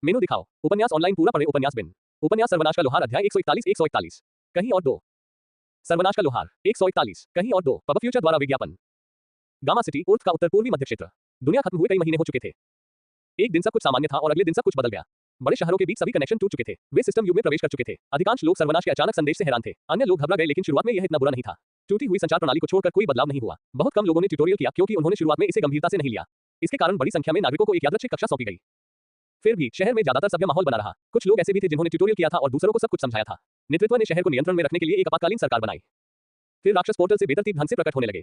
मेनू दिखाओ। उपन्यास ऑनलाइन पूरा पढ़े। उपन्यास बिन। उपन्यास सर्वनाश का लोहार अध्याय 141 141। कहीं और दो। सर्वनाश का लोहार 141 कहीं और दो। पब फ्यूचर द्वारा विज्ञापन। गामा सिटी उर्थ का उत्तर पूर्वी मध्य क्षेत्र। दुनिया खत्म हुए कई महीने हो चुके थे। एक दिन सब कुछ सामान्य था और अगले दिन सब कुछ बदल गया। बड़े शहरों के बीच सभी कनेक्शन टूट चुके थे। वे सिस्टम युग में प्रवेश कर चुके थे। अधिकांश लोग सर्वनाश के अचानक संदेश से हैरान थे। अन्य लोग घबरा गए, लेकिन शुरुआत में यह इतना बुरा नहीं था। टूटी हुई संचार प्रणाली को छोड़कर कोई बदलाव नहीं हुआ। बहुत कम लोगों ने ट्यूटोरियल किया क्योंकि उन्होंने शुरुआत में इसे गंभीरता से नहीं लिया। इसके कारण बड़ी संख्या में नागरिकों को एक यादृच्छिक कक्षा सौंपी गई। फिर भी शहर में ज्यादातर सभ्य माहौल बना रहा। कुछ लोग ऐसे भी थे जिन्होंने ट्यूटोरियल किया था और दूसरों को सब कुछ समझाया था। नेतृत्व ने शहर को नियंत्रण में रखने के लिए एक आपातकालीन सरकार बनाई। फिर राक्षस पोर्टल से बेतरतीब ढंग से प्रकट होने लगे।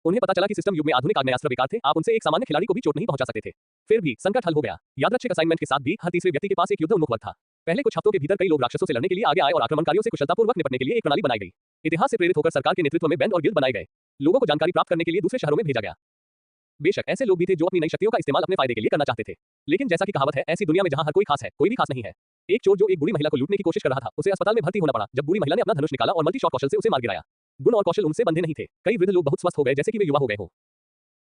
उन्हें पता चला कि सिस्टम युग में आधुनिक आग्नेयास्त्र बेकार थे। आप उनसे एक सामान्य खिलाड़ी को भी चोट नहीं पहुंचा सकते थे। फिर भी संकट हल हो गया। यादृच्छिक असाइनमेंट के साथ भी हर तीसरे व्यक्ति के पास एक युद्ध उन्मुख वर्ग था। पहले कुछ हफ्तों के भीतर कई लोग राक्षसों से लड़ने के लिए आगे आए और आक्रमणकारियों से कुशलतापूर्वक निपटने के लिए एक प्रणाली बनाई गई। इतिहास से प्रेरित होकर सरकार के नेतृत्व में बैंड और गिल्ड बनाए गए। लोगों को जानकारी प्राप्त करने के लिए दूसरे शहरों में भेजा गया। बेशक ऐसे लोग भी थे जो अपनी नई शक्तियों का इस्तेमाल अपने फायदे के लिए करना चाहते थे। लेकिन जैसा कि कहावत है, ऐसी दुनिया में जहां हर कोई खास है, कोई भी खास नहीं है। एक चोर जो एक बूढ़ी महिला को लूटने की कोशिश कर रहा था, उसे अस्पताल में भर्ती होना पड़ा। जब बूढ़ी महिला ने अपना धनुष निकाला और मल्टी शॉट कौशल से उसे मार गिराया। गुण और कौशल उनसे बंधे नहीं थे। कई वृद्ध लोग बहुत स्वस्थ हो गए, जैसे कि वे युवा हो गए हो।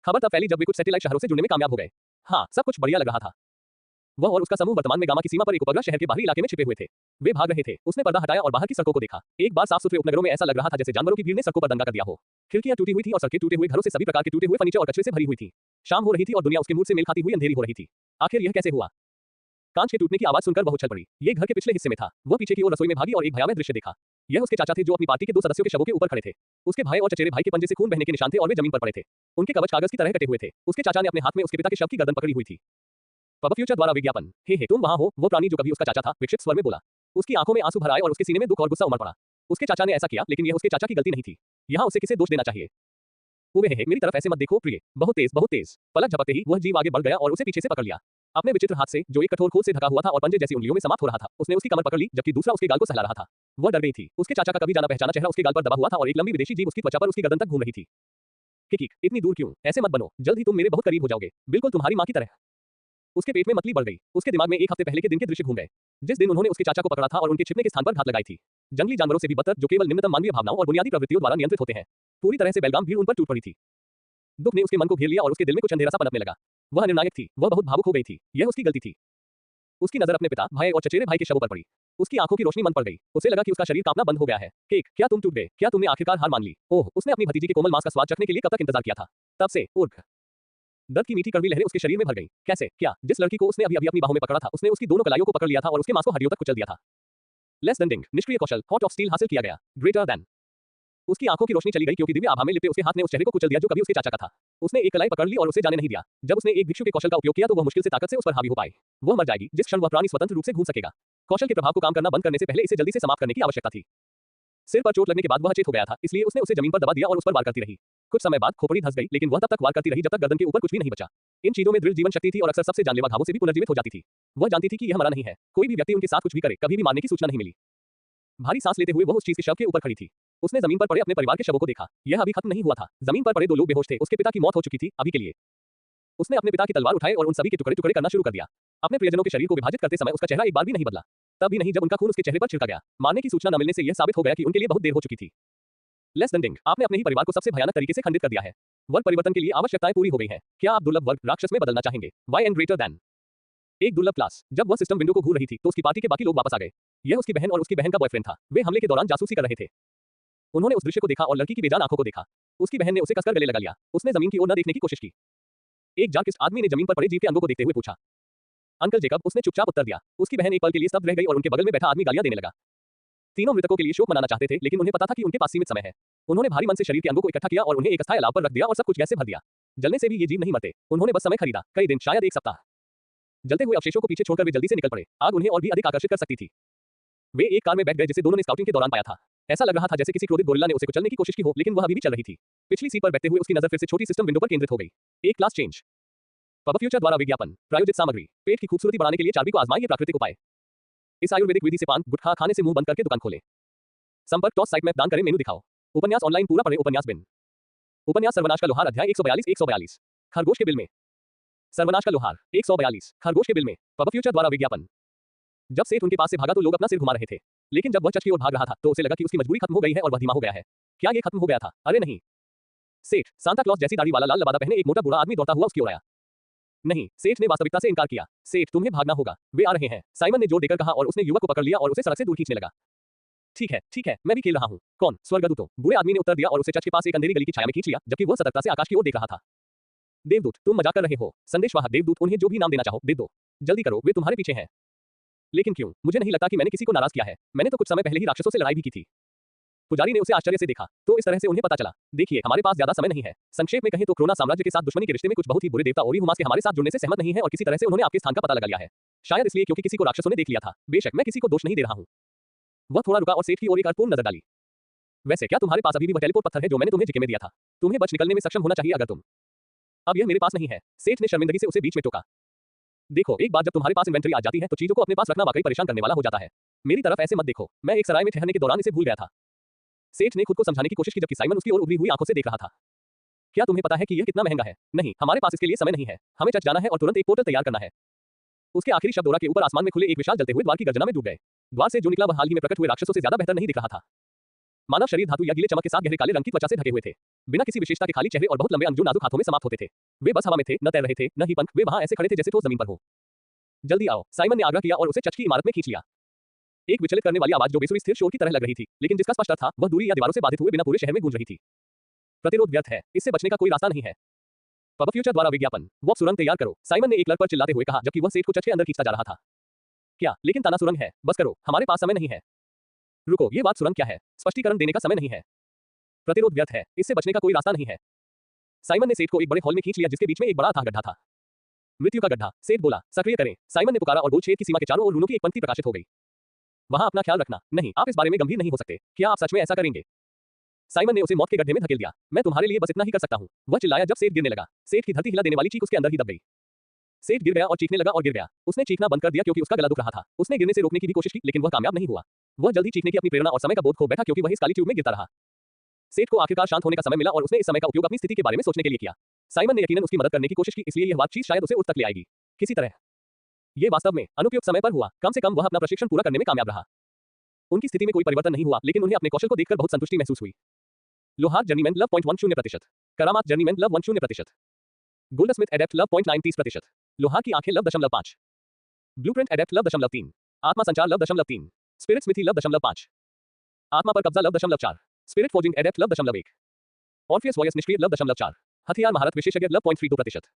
खबर तब फैली जब वे कुछ सैटेलाइट शहरों से जुड़ने में कामयाब हो गए। हाँ, सब कुछ बढ़िया लग रहा था। वह और उसका समूह वर्तमान में गामा की सीमा पर एक उपग्रह शहर के बाहरी इलाके में छिपे हुए थे। वे भाग रहे थे। उसने पर्दा हटाया और बाहर की सड़कों को देखा। एक बार साफ सुथरे उपनगरों में ऐसा लग रहा था जैसे जानवरों की भीड़ ने सड़कों पर दंगा कर दिया हो। खिड़कियां टूटी हुई थी और सड़कें टूटे हुए घरों से सभी प्रकार के टूटे हुए फर्नीचर और कचरे से भरी हुई थी। शाम हो रही थी और दुनिया उसके मूड से मेल खाती हुई अंधेरी हो रही थी। आखिर यह कैसे हुआ? कांच के टूटने की आवाज सुनकर वह उछल पड़ी। ये घर के पिछले हिस्से में था। वह पीछे की ओर रसोई में भागी और एक भयावह दृश्य देखा। यह उसके चाचा थे जो अपनी पार्टी के 2 सदस्यों के शवों के ऊपर खड़े थे। उसके भाई और चचेरे भाई के पंजे से खून बहने के निशान थे और वे जमीन पर पड़े थे। उनके कवच कागज की तरह कटे हुए थे। उसके चाचा ने अपने हाथ में उसके पिता के शव की गर्दन पकड़ी हुई थी। पब फ्यूचर द्वारा विज्ञापन। हे तुम वहां हो? वो प्राणी जो कभी उसका चाचा था विक्षिप्त स्वर में बोला। उसकी आंखों में आंसू भर आए और उसके सीने में दुख और गुस्सा उमड़ पड़ा। उसके चाचा ने ऐसा किया, लेकिन यह उसके चाचा की गलती नहीं थी। यहाँ उसे किसे दोष देना चाहिए? उवे हे, मेरी तरफ ऐसे मत देखो प्रिय। बहुत तेज। पलक झपकते ही वह जीव आगे बढ़ गया और उसे पीछे से पकड़ लिया। अपने विचित्र हाथ से, जो एक कठोर खोल से ढका हुआ था और पंजे जैसी उंगलियों में समाप्त हो रहा था, उसने उसकी कमर पकड़ ली, जबकि दूसरा उसके गाल को सहला रहा था। वह डर गई थी। उसके चाचा का कभी जाना पहचाना चेहरा उसके गाल पर दबा हुआ था और एक लंबी विदेशी जीभ उसकी त्वचा पर उसकी गर्दन तक घूम रही थी। किक, इतनी दूर क्यों? ऐसे मत बनो, जल्द ही तुम मेरे बहुत करीब हो जाओगे, बिल्कुल तुम्हारी मां की तरह। उसके पेट में मतली बढ़ गई। उसके दिमाग में एक हफ्ते पहले के दिन के दृश्य घूम गए, जिस दिन उन्होंने उसके चाचा को पकड़ा था और उनके छिपने के स्थान पर घात लगाई थी। जंगली जानवरों से भी बदतर, जो केवल निम्नतम मानवीय भावनाओं और बुनियादी प्रवृत्तियों द्वारा नियंत्रित होते हैं। पूरी तरह से बेलगाम भीड़ उन पर टूट पड़ी थी। दुख ने उसके मन को घेर लिया और उसके दिल में कुछ अंधेरा सा पनपने लगा। वह निर्णायक थी। वह बहुत भावुक हो गई थी। यह उसकी गलती थी। उसकी नजर अपने पिता, भाई और चचेरे भाई के शवों पर पड़ी। उसकी आंखों की रोशनी मन पड़ गई। उसे लगा कि उसका शरीर कांपना बंद हो गया है। केक, क्या तुम टूट गए? क्या तुमने आखिरकार हार मान ली? ओह, उसने अपनी भतीजी के कोमल मांस का स्वाद चखने के लिए कब तक इंतजार किया था? तब से उर्ग दर्द की मीठी कड़वी लहरें उसके शरीर में भर गई। कैसे? क्या? जिस लड़की को उसने अभी अपनी बाहों में पकड़ा था, उसने उसकी दोनों कलाइयों को पकड़ लिया था और उसके मांस को हड्डियों तक कुचल दिया था। लेस देन डिंग, निष्क्रिय कौशल, हॉट ऑफ स्टील हासिल किया गया। Greater than. उसकी आंखों की रोशनी चली गई क्योंकि दिव्य आभा में लिपटे उसके हाथ ने उस चेहरे को कुचल दिया जो कभी उसके चाचा का था। उसने एक कलाई पकड़ ली और उसे जाने नहीं दिया। जब उसने एक भिक्षु के कौशल का उपयोग किया तो वह मुश्किल से ताकत से उस पर हावी हो पाए। वह मर जाएगी जिस क्षण वह प्राणी स्वतंत्र रूप से घूम सकेगा। कौशल के प्रभाव को काम करना बंद करने से पहले इसे जल्दी से समाप्त करने की आवश्यकता थी। सिर पर चोट लगने के बाद वह अचेत हो गया था, इसलिए उसने उसे जमीन पर दबा दिया और उस पर वार करती रही। कुछ समय बाद खोपड़ी धंस गई, लेकिन वह तब तक वार करती रही जब तक गर्दन के ऊपर कुछ भी नहीं बचा। इन चीजों में दृढ़ जीवन शक्ति थी और अक्सर सबसे जानलेवा घावों से भी पुनर्जीवित हो जाती थी। वह जानती थी कि यह मरा नहीं है। कोई भी व्यक्ति उनके साथ कुछ भी करे, कभी भी मारने की सूचना नहीं मिली। भारी सांस लेते हुए वह उस चीज के शव के ऊपर खड़ी थी। उसने जमीन पर पड़े अपने परिवार के शवों को देखा। यह अभी खत्म नहीं हुआ था। जमीन पर पड़े 2 लोग बेहोश थे। उसके पिता की मौत हो चुकी थी, अभी के लिए। उसने अपने पिता की तलवार उठाई और उन सभी के टुकड़े टुकड़े करना शुरू कर दिया। अपने प्रियजनों के शरीर को विभाजित करते समय उसका चेहरा एक बार भी नहीं बदला। तब भी नहीं जब उनका खून उसके चेहरे पर छिड़का गया। मारने की सूचना न मिलने से यह साबित हो गया कि उनके लिए बहुत देर हो चुकी थी। लेस देन डिंग, आपने अपने ही परिवार को सबसे भयानक तरीके से खंडित कर दिया है। वर्ग परिवर्तन के लिए आवश्यकताएं पूरी हो गई हैं। क्या आप दुर्लभ वर्ग राक्षस में बदलना चाहेंगे? वाई एंड ग्रेटर देन एक दुर्लभ क्लास। जब वह सिस्टम विंडो को घूर रही थी तो उसकी पार्टी के बाकी लोग वापस आ गए। यह उसकी बहन और उसकी बहन का बॉयफ्रेंड था। वे हमले के दौरान जासूसी कर रहे थे। उन्होंने उस दृश्य को देखा और लड़की की बेजान आंखों को देखा। उसकी बहन ने उसे कसकर गले लगा लिया। उसने जमीन की ओर न देखने की कोशिश की। एक जारकिस्ट आदमी ने जमीन पर पड़े जीव के अंगों को देखते हुए पूछा, अंकल जेकब। उसने चुपचाप उत्तर दिया। उसकी बहन एक पल के लिए स्तब्ध रह गई और उनके बगल में बैठा आदमी गालियां देने लगा। तीनों मृतकों के लिए शोक मनाना चाहते थे, लेकिन उन्हें पता था कि उनके पास सीमित समय है। उन्होंने भारी मन से शरीर के अंगों को इकट्ठा किया और उन्हें एक अस्थायी अलाव पर रख दिया और सब कुछ गैस से भर दिया। जलने से भी ये जीव नहीं मरते। उन्होंने बस समय खरीदा, कई दिन, शायद 1 सप्ताह। जलते हुए अवशेषों को पीछे छोड़कर वे जल्दी से निकल पड़े। आग उन्हें और भी अधिक आकर्षित कर सकती थी। वे एक कार में बैठ गए जिसे दोनों ने स्काउटिंग के दौरान पाया था। ऐसा लग रहा था जैसे किसी क्रोधित गोरिल्ला ने उसे कुचलने की कोशिश की हो, लेकिन वह अभी भी चल रही थी। पिछली सीट पर बैठते हुए उसकी नजर फिर से छोटी सिस्टम विंडो पर केंद्रित हो गई। एक क्लास चेंज। पब फ्यूचर द्वारा विज्ञापन। प्रायोजित सामग्री। पेट की खूबसूरती बढ़ाने के लिए चार्बी को आजमाइए प्राकृतिक उपाय। इस आयुर्वेदिक विधि से पान गुटखा खाने से मुंह बंद करके दुकान खोलें। संपर्क टॉस साइट में दान करें। मेनू दिखाओ। उपन्यास ऑनलाइन पूरा पढ़े। उपन्यास बिन। उपन्यास सर्वनाश का लोहार अध्याय 142 खरगोश के बिल में। सर्वनाश का लोहार 142 खरगोश के बिल में। पब फ्यूचर द्वारा विज्ञापन। जब सेठ उनके पास से भागा तो लोग अपना सिर घुमा रहे थे, लेकिन जब वह चर्च की ओर भाग रहा था तो उसे लगा कि उसकी मजबूरी खत्म हो गई है और वह धीमा हो गया है। क्या ये खत्म हो गया था? अरे नहीं। सेठ, सांता क्लॉज जैसी दाढ़ी वाला लाल लबादा पहने एक मोटा बूढ़ा आदमी दौड़ता हुआ उसकी ओर आया। नहीं, सेठ ने वास्तविकता से इनकार किया। सेठ, तुम्हें भागना होगा, वे आ रहे हैं, साइमन ने जोर देकर कहा और उसने युवक को पकड़ लिया और उसे सड़क से दूर खींचने लगा। ठीक है, मैं भी खेल रहा हूँ। कौन? स्वर्गदूतों, बूढ़े आदमी ने उत्तर दिया और उसे चर्च के पास एक अंधेरी गली की छाया में खींच लिया, जबकि वह सतर्कता से आकाश की ओर देख रहा था। देवदूत, तुम मजाक कर रहे हो। संदेशवाहक देवदूत, उन्हें जो भी नाम देना चाहो दे दो। जल्दी करो, वे तुम्हारे पीछे हैं। लेकिन क्यों? मुझे नहीं लगता कि मैंने किसी को नाराज किया है। मैंने तो कुछ समय पहले ही राक्षसों से लड़ाई भी की थी। पुजारी ने उसे आश्चर्य से देखा। तो इस तरह से उन्हें पता चला। देखिए, हमारे पास ज्यादा समय नहीं है। संक्षेप में कहें तो क्रोना साम्राज्य के साथ दुश्मनी के रिश्ते में कुछ बहुत ही बुरे देवता ओरीहुमास के हमारे साथ जुड़ने से सहमत नहीं है और किसी तरह से उन्होंने आपके स्थान का पता लगा लिया है। शायद इसलिए क्योंकि किसी को राक्षसों ने देख लिया था। बेशक मैं किसी को दोष नहीं दे रहा हूँ। वह थोड़ा रुका और सेठ की ओर एक अर्थपूर्ण नजर डाली। वैसे क्या तुम्हारे पास अभी भी वह टेलीपोर्ट पत्थर है जो मैंने तुम्हें जिके में दिया था? तुम्हें बच निकलने में सक्षम होना चाहिए अगर तुम। अब यह मेरे पास नहीं है। सेठ ने शर्मिंदगी से उसे बीच में टोका। देखो, एक बार जब तुम्हारे पास इन्वेंटरी आ जाती है तो चीजों को अपने पास रखना वाकई परेशान करने वाला हो जाता है। मेरी तरफ ऐसे मत देखो, मैं एक सराय में ठहरने के दौरान इसे भूल गया था। सेठ ने खुद को समझाने की कोशिश की जबकि साइमन उसकी ओर उभरी हुई आंखों से देख रहा था। क्या तुम्हें पता है कि यह कितना महंगा है? नहीं, हमारे पास इसके लिए समय नहीं है। हमें चर्च जाना है और तुरंत एक पोर्टल तैयार करना है। उसके आखिरी शब्द ओरा के ऊपर आसमान में खुले एक विशाल जलते हुए द्वार की गर्जना में डूब गए। द्वार से जो निकला वह हाल ही में प्रकट हुए राक्षसों से ज्यादा बेहतर नहीं दिख रहा था। मानव शरीर धातु या गीले चमक के साथ गहरे काले रंग की त्वचा से ढके हुए थे। बिना किसी विशेषता के खाली चेहरे और बहुत लंबे अंग जो नाजुक हाथों में समाप्त होते थे। वे बस हवा में थे, न तैर रहे थे, न ही पंख। वे वहां ऐसे खड़े थे जैसे ठोस जमीन पर हो। जल्दी आओ, साइमन ने आग्रह किया और उसे चर्च की इमारत में खींच लिया। एक विचलित करने वाली आवाज जो बेसुरी स्थिर शोर की तरह लग रही थी, लेकिन जिसका स्पष्ट अर्थ था वह दूरी या दीवारों से बाधित हुए बिना पूरे शहर में गूंज रही थी। प्रतिरोध व्यर्थ है, इससे बचने का कोई रास्ता नहीं है। पब फ्यूचर द्वारा विज्ञापन, वो सुरंग तैयार करो, साइमन ने एक क्लर्क पर चिल्लाते हुए कहा जबकि वह सेठ को चर्च के अंदर खींचता जा रहा था। क्या? लेकिन ताना सुरंग है, बस करो, हमारे पास समय नहीं है। रुको, ये बात सुरंग क्या है? स्पष्टीकरण देने का समय नहीं है। प्रतिरोध व्यर्थ है, इससे बचने का कोई रास्ता नहीं है। साइमन ने सेठ को एक बड़े हॉल में खींच लिया जिसके बीच में एक बड़ा अथाह गड्ढा था। मृत्यु का गड्ढा, सेठ बोला, सक्रिय करें। साइमन ने पुकारा और गोल छेद की सीमा के चारों ओर रूनों की एक पंक्ति प्रकाशित हो गई। वहां अपना ख्याल रखना। नहीं, आप इस बारे में गंभीर नहीं हो सकते। क्या आप सच में ऐसा करेंगे? साइमन ने उसे मौत के गड्ढे में धकेल दिया। मैं तुम्हारे लिए बस इतना ही कर सकता हूं, वह चिल्लाया जब सेठ गिरने लगा। सेठ की धरती हिला देने वाली चीख उसके अंदर ही दब गई। सेठ गिर गया और चीखने लगा और गिर गया। उसने चीखना बंद कर दिया क्योंकि उसका गला दुख रहा था। उसने गिरने से रोकने की भी कोशिश की लेकिन वह कामयाब नहीं हुआ। वह जल्दी चीखने की अपनी प्रेरणा और समय का बोध खो बैठा क्योंकि वह इस काली ट्यूब में गिरता रहा। सेठ को आखिरकार शांत होने का समय मिला और उसने इस समय का उपयोग अपनी स्थिति के बारे में सोचने के लिए किया। साइमन ने यकीनन उसकी मदद करने की कोशिश की, इसलिए यह बातचीत शायद उसे उठ तक ले आएगी किसी तरह। यह वास्तव में अनुपयुक्त समय पर हुआ। कम से कम वह अपना प्रशिक्षण पूरा करने में कामयाब रहा। उनकी स्थिति में कोई परिवर्तन नहीं हुआ लेकिन उन्हें अपने कौशल को देखकर बहुत संतुष्टि महसूस हुई। लोहार जर्नीमैन लव 0.10%, करामात जर्नीमैन लव 10%, गोल्डस्मिथ एडेप्ट लव 0.930%, लोहार की आंखें लव 5%, ब्लूप्रिंट एडेप्ट लव 3%, आत्मा संचार लव 3%, स्पिरिट स्मिथी लव 5%, आत्मा पर कब्जा love 4%, spirit forging adept love 1%, Orpheus voice निष्क्रिय लव 4%, हथियार महारत विशेषज्ञ लव 0.32%,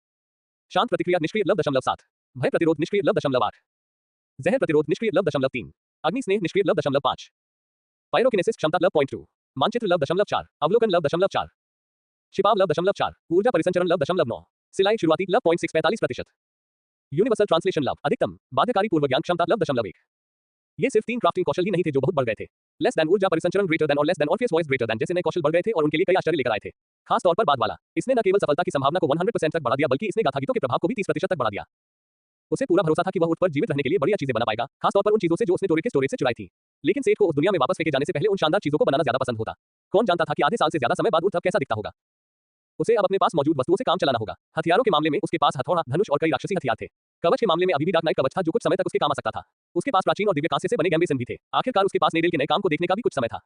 शांत प्रतिक्रिया निष्क्रिय लव 7%, भय प्रतिरोध निष्क्रिय लव 8%, जहर प्रतिरोध निष्क्रिय लव 3%, अग्नि स्नेह निष्क्रिय लव 5%, पायरोकिनेसिस क्षमता लव 0.2, मानचित्र लव 4, अवलोकन लव 4, छिपाव लव 4, ऊर्जा परिसंचरण लव 9, सिलाई शुरुआती लव 0.45%, यूनिवर्सल ट्रांसलेशन लव अधिकतम, बाध्यकारी पूर्व ज्ञान क्षमता लव 1। ये सिर्फ 3 क्राफ्टिंग कौशल ही नहीं थे जो बहुत बढ़ गए थे। लेस देन ऊर्जा परिसंचरण ग्रेटर देन और less than Orpheus voice greater than जैसे नए कौशल बढ़ गए थे और उनके लिए कई आश्चर्य लेकर आए थे। खास तौर पर बाद वाला, इसने न केवल सफलता की संभावना को 100% तक बढ़ा दिया बल्कि इसने गाथागीतों के प्रभाव को भी 30% तक बढ़ा दिया। उसे पूरा भरोसा था कि वह उठ पर जीवित रहने के लिए बढ़िया चीजें बना पाएगा, खास तौर पर उन चीजों से जो उसने टोरे के स्टोरेज से चुराई थी। लेकिन सेठ को उस दुनिया में वापस फेंके जाने से पहले उन शानदार चीजों को बनाना ज्यादा पसंद होता। कौन जानता था कि आधे साल से ज्यादा समय बाद उठ कैसा दिखता होगा। उसे अब अपने पास मौजूद वस्तुओं से काम चलाना होगा। हथियारों के मामले में उसके पास हथौड़ा, धनुष और कई राक्षसी हथियार थे। कवच के मामले में अभी भी डार्क नाइट कवच था जो कुछ समय तक उसके काम आ सकता था। उसके पास प्राचीन और दिव्य कांस्य से बने गैम्बेसन भी थे। आखिरकार उसके पास नेडेल के नए काम को देखने का भी कुछ समय था।